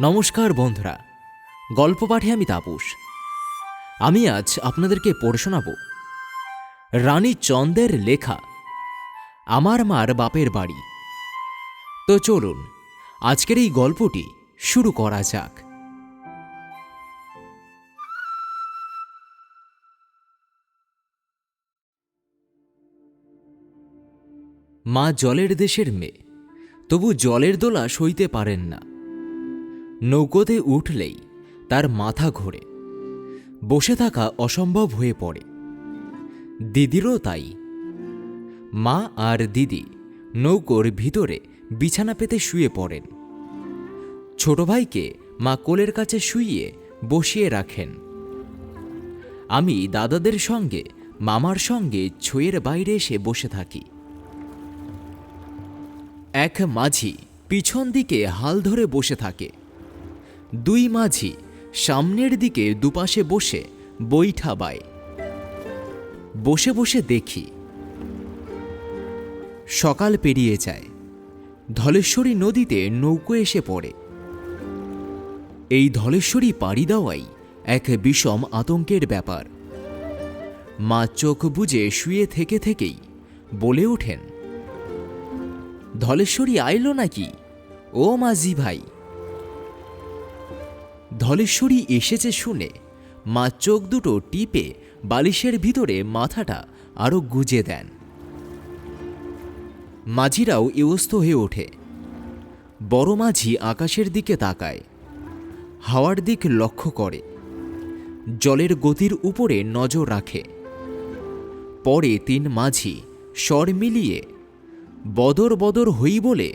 নমস্কার বন্ধুরা, গল্প পাঠে আমি তাপস। আমি আজ আপনাদেরকে পড়ে শোনাব রানী চন্দের লেখা আমার মার বাপের বাড়ি। তো চলুন আজকের এই গল্পটি শুরু করা যাক। মা জলের দেশের মেয়ে, তবু জলের দোলা সইতে পারেন না। নৌকোতে উঠলেই তার মাথা ঘোরে, বসে থাকা অসম্ভব হয়ে পড়ে। দিদিরও তাই। মা আর দিদি নৌকোর ভিতরে বিছানা পেতে শুয়ে পড়েন। ছোট ভাইকে মা কোলের কাছে শুইয়ে বসিয়ে রাখেন। আমি দাদাদের সঙ্গে মামার সঙ্গে ছইয়ের বাইরে এসে বসে থাকি। এক মাঝি পিছন দিকে হাল ধরে বসে থাকে। দুই মাঝি সামনের দিকে দুপাশে বসে বৈঠা বায়। বসে বসে দেখি সকাল পেরিয়ে যায়। ধলেশ্বরী নদীতে নৌকো এসে পড়ে। এই ধলেশ্বরী পাড়ি দেওয়াই এক বিষম আতঙ্কের ব্যাপার। মা চোখ বুজে শুয়ে থেকে থেকেই বলে ওঠেন, ধলেশ্বরী আইলো নাকি ও মাঝি ভাই? ধলেশ্বরী এসেছে শুনে মা চোখ দুটো টিপে বালিশের ভিতরে মাথাটা আরো গুজে দেন। মাঝিরাও এওস্ত হয়ে ওঠে। বড় মাঝি আকাশের দিকে তাকায়, হাওয়ার দিক লক্ষ্য করে, জলের গতির উপরে নজর রাখে। পরে তিন মাঝি স্বর মিলিয়ে বদর বদর হই বলে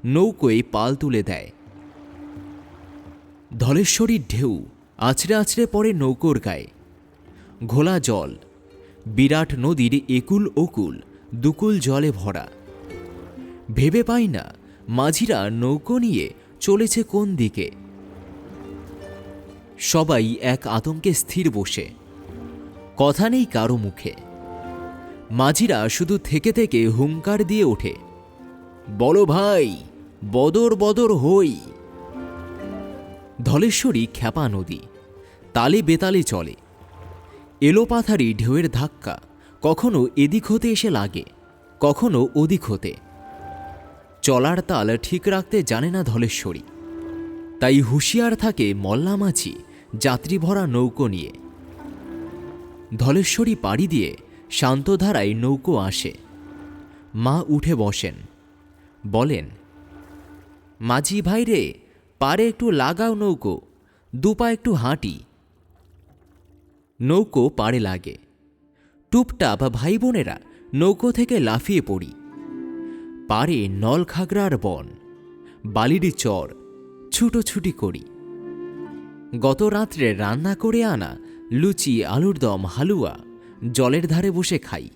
নৌকোয় পাল তুলে দেয়। ধলেশ্বরীর ঢেউ আছড়ে আছড়ে পড়ে নৌকোর গায়ে। ঘোলা জল, বিরাট নদীর একুল ওকুল দুকুল জলে ভরা। ভেবে পাই না মাঝিরা নৌকো নিয়ে চলেছে কোন দিকে। সবাই এক আতঙ্কে স্থির বসে, কথা নেই কারো মুখে। মাঝিরা শুধু থেকে থেকে হুঙ্কার দিয়ে ওঠে, বলো ভাই, বদর বদর হই। ধলেশ্বরী খ্যাপা নদী, তালে বেতালে চলে। এলোপাথারি ঢেউয়ের ধাক্কা কখনো এদিক হতে এসে লাগে, কখনো ওদিক হতে। চলার তাল ঠিক রাখতে জানে না ধলেশ্বরী। তাই হুঁশিয়ার থাকে মল্লা মাঝি যাত্রী ভরা নৌকো নিয়ে। ধলেশ্বরী পাড়ি দিয়ে শান্ত ধারায় নৌকো আসে। মা উঠে বসেন, বলেন, মাঝি ভাই রে, পারে একটু লাগাও নৌকো, দুপা একটু হাঁটি। নৌকো পাড়ে লাগে। টুপটাপ ভাই বোনেরা নৌকো থেকে লাফিয়ে পড়ি। পারে নলখাগড়ার বন, বালির চর, ছুটোছুটি করি। গত রাত্রে রান্না করে আনা লুচি, আলুর দম, হালুয়া জলের ধারে বসে খাই।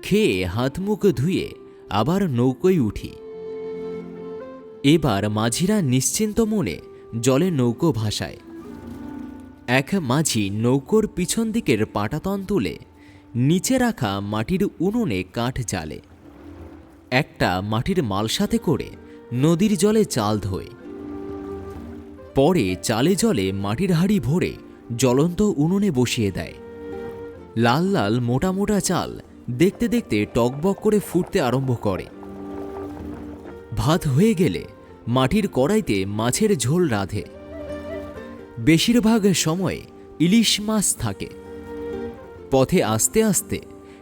খেয়ে হাত মুখ ধুয়ে আবার নৌকোয় উঠি। এবার মাঝিরা নিশ্চিন্ত মনে জলে নৌকো ভাসায়। এক মাঝি নৌকোর পিছন দিকের পাটাতন তুলে নিচে রাখা মাটির উনুনে কাঠ জ্বালে। একটা মাটির মালসাতে করে নদীর জলে চাল ধোয়। পরে চালে জলে মাটির হাঁড়ি ভরে জ্বলন্ত উনুনে বসিয়ে দেয়। লাল লাল মোটা মোটা চাল দেখতে দেখতে টকবক করে ফুটতে আরম্ভ করে। ভাত হয়ে গেলে মাটির কড়াইতে মাছের ঝোল রাঁধে। বেশিরভাগ সময়ে ইলিশ মাছ থাকে। পথে আস্তে আস্তে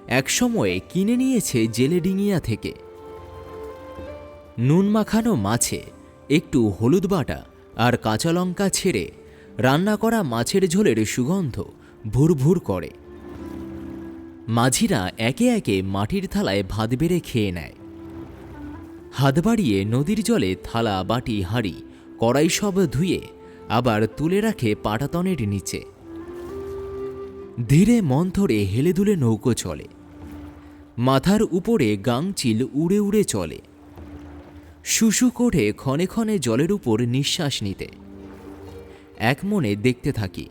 এক সময়ে কিনে নিয়েছে জেলেডিঙিয়া থেকে। নুন মাখানো মাছে একটু হলুদ বাটা আর কাঁচা লঙ্কা ছেড়ে রান্না করা মাছের ঝোলের সুগন্ধ ভুরভুর করে। মাঝিরা একে একে মাটির থালায় ভাত বেড়ে খেয়ে নেয়। হাত বাড়িয়ে নদীর জলে থালা, বাটি, হাঁড়ি, কড়াই সব ধুয়ে আবার তুলে রাখে পাটাতনের নিচে। ধীরে মন্থরে হেলে দুলে নৌকো চলে। মাথার উপরে গাংচিল উড়ে উড়ে চলে। শুশু করে ক্ষণে ক্ষণে জলের উপর নিঃশ্বাস নিতে। এক মনে দেখতে থাকি।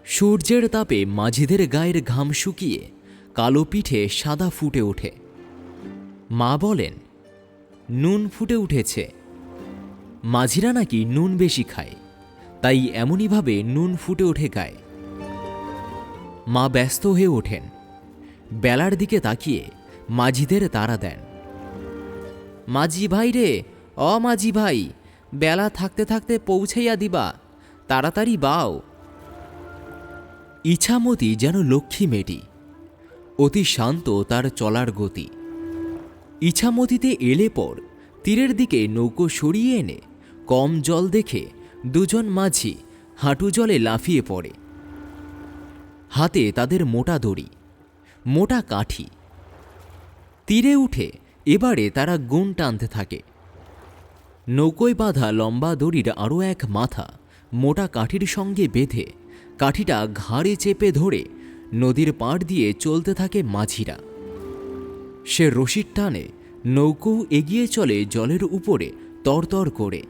সূর্যের তাপে মাঝিদের গায়ের ঘাম শুকিয়ে কালো পিঠে সাদা ফুটে ওঠে। মা বলেন, নুন ফুটে উঠেছে। মাঝিরা নাকি নুন বেশি খায়, তাই এমনইভাবে নুন ফুটে ওঠে গায়ে। মা ব্যস্ত হয়ে ওঠেন, বেলার দিকে তাকিয়ে মাঝিদের তাড়া দেন। মাঝি ভাই রে, মাঝি ভাই, বেলা থাকতে থাকতে পৌঁছাইয়া দিবা, তাড়াতাড়ি বাও। ইছামতি যেন লক্ষ্মী মেয়েটি, অতি শান্ত তার চলার গতি। ইছামতিতে এলে পর তীরের দিকে নৌকো সরিয়ে এনে কম জল দেখে দুজন মাঝি হাঁটু জলে লাফিয়ে পড়ে। হাতে তাদের মোটা দড়ি, মোটা কাঠি। তীরে উঠে এবারে তারা গুণ টানতে থাকে। নৌকোয় বাঁধা লম্বা দড়ির আরও এক মাথা মোটা কাঠির সঙ্গে বেঁধে কাঠিটা ঘাড়ে চেপে ধরে নদীর পাড় দিয়ে চলতে থাকে মাঝিরা। সে রশির টানে নৌকো এগিয়ে চলে জলের উপরে তরতর করে।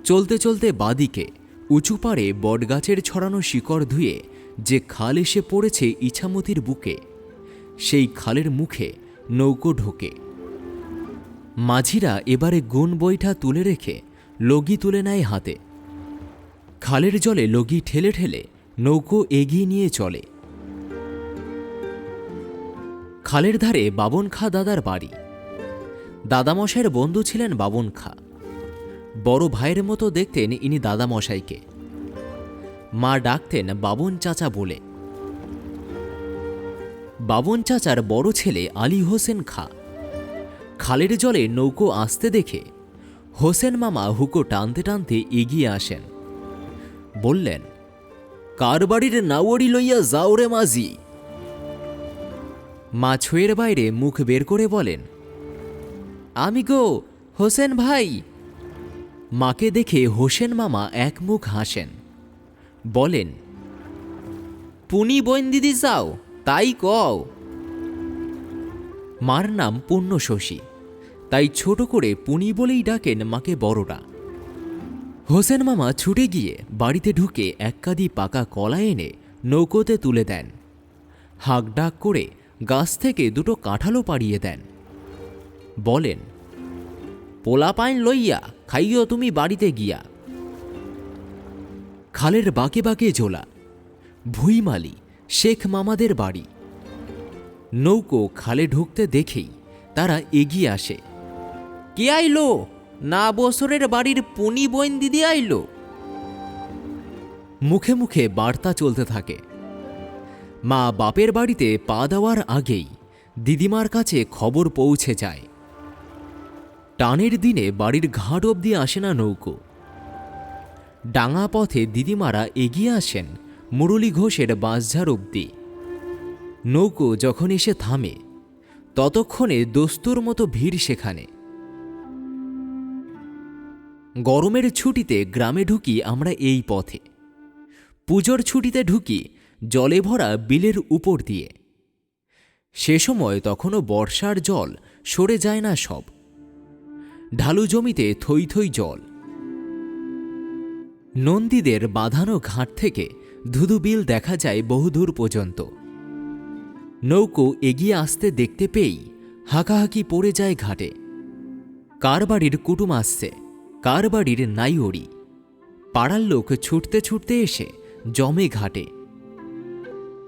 চলতে চলতে বাদিকে উঁচু পাড়ে বটগাছের ছড়ানো শিকড় ধুয়ে যে খাল এসে পড়েছে ইছামতির বুকে, সেই খালের মুখে নৌকো ঢোকে। মাঝিরা এবারে গুণ বৈঠা তুলে রেখে লগি তুলে নেয় হাতে। খালের জলে লগি ঠেলে ঠেলে নৌকো এগিয়ে নিয়ে চলে। খালের ধারে বাবন খাঁ দাদার বাড়ি। দাদামশাইয়ের বন্ধু ছিলেন বাবন খাঁ। বড় ভাইয়ের মতো দেখতেন ইনি দাদামশাইকে। মা ডাকতেন বাবন চাচা বলে। বাবন চাচার বড় ছেলে আলী হোসেন খাঁ। খালের জলে নৌকো আসতে দেখে হোসেন মামা হুকো টানতে টানতে এগিয়ে আসেন। বললেন, কার বাড়ির নাওয়ারি লইয়া যাও রে মাঝি? মা ছুঁয়ের বাইরে মুখ বের করে বলেন, আমি গো হোসেন ভাই। মাকে দেখে হোসেন মামা এক মুখ হাসেন, বলেন, পুনি বোন দিদি যাও, তাই কও। মার নাম পুণ্যশশী, তাই ছোট করে পুনি বলেই ডাকেন মাকে বড়রা। হোসেন মামা ছুটে গিয়ে বাড়িতে ঢুকে এক কাঁদি পাকা কলা এনে নৌকোতে তুলে দেন। হাঁক ডাক করে গাছ থেকে দুটো কাঁঠালও পাড়িয়ে দেন। বলেন, পোলা পাইন লইয়া খাইও তুমি বাড়িতে গিয়া। খালের বাঁকে বাঁকে জোলা, ভুইমালি শেখ মামাদের বাড়ি। নৌকো খালে ঢুকতে দেখেই তারা এগিয়ে আসে। কে আইলো? না বছরের বাড়ির পুনি বোন দিদি আইলো। মুখে মুখে বার্তা চলতে থাকে। মা বাপের বাড়িতে পা দেওয়ার আগেই দিদিমার কাছে খবর পৌঁছে যায়। টানের দিনে বাড়ির ঘাট অবধি আসে না নৌকো। ডাঙা পথে দিদিমারা এগিয়ে আসেন মুরলী ঘোষের বাঁশঝাড় অবধি। নৌকো যখন এসে থামে ততক্ষণে দস্তুর মতো ভিড় সেখানে। গরমের ছুটিতে গ্রামে ঢুকি আমরা এই পথে। পুজোর ছুটিতে ঢুকি জলে ভরা বিলের উপর দিয়ে। সে সময় তখনও বর্ষার জল সরে যায় না সব। ঢালু জমিতে থই থই জল। নন্দীদের বাঁধানো ঘাট থেকে ধুধু বিল দেখা যায় বহুদূর পর্যন্ত। নৌকো এগিয়ে আসতে দেখতে পেয়েই হাঁকাহাঁকি পড়ে যায় ঘাটে। কার বাড়ির কুটুম আসছে, কার বাড়ির নাইওড়ি। পাড়ার লোক ছুটতে ছুটতে এসে জমে ঘাটে।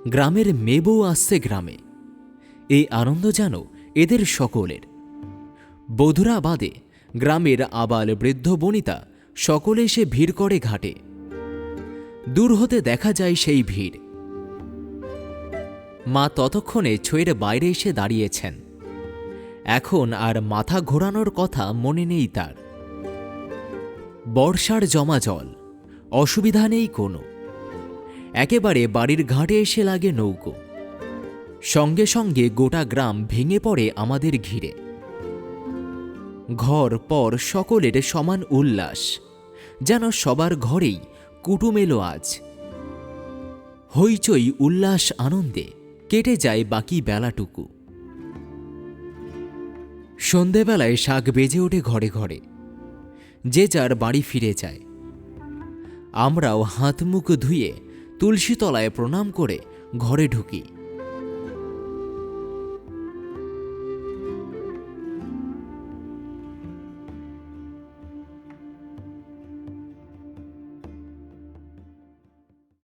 গ্রামের মেয়েবউ আসছে গ্রামে। এই আনন্দ যেন এদের সকলের। বধুরা বাদে গ্রামের আবাল বৃদ্ধ বনিতা সকলে এসে ভিড় করে ঘাটে। দূর হতে দেখা যায় সেই ভিড়। মা ততক্ষণে ছইয়ের বাইরে এসে দাঁড়িয়েছেন। এখন আর মাথা ঘোরানোর কথা মনে নেই তার। বর্ষার জমা জল, অসুবিধা নেই কোনো। একেবারে বাড়ির ঘাটে এসে লাগে নৌকো। সঙ্গে সঙ্গে গোটা গ্রাম ভেঙে পড়ে আমাদের ঘিরে। ঘর পর সকলের সমান উল্লাস, যেন সবার ঘরেই কুটুম এলো আজ। হইচই উল্লাস আনন্দে কেটে যায় বাকি বেলাটুকু। সন্ধেবেলায় শাক বেজে ওঠে ঘরে ঘরে। যে যার বাড়ি ফিরে যায়। আমরাও হাত মুখ ধুয়ে তুলসী তলায় প্রণাম করে ঘরে ঢুকি।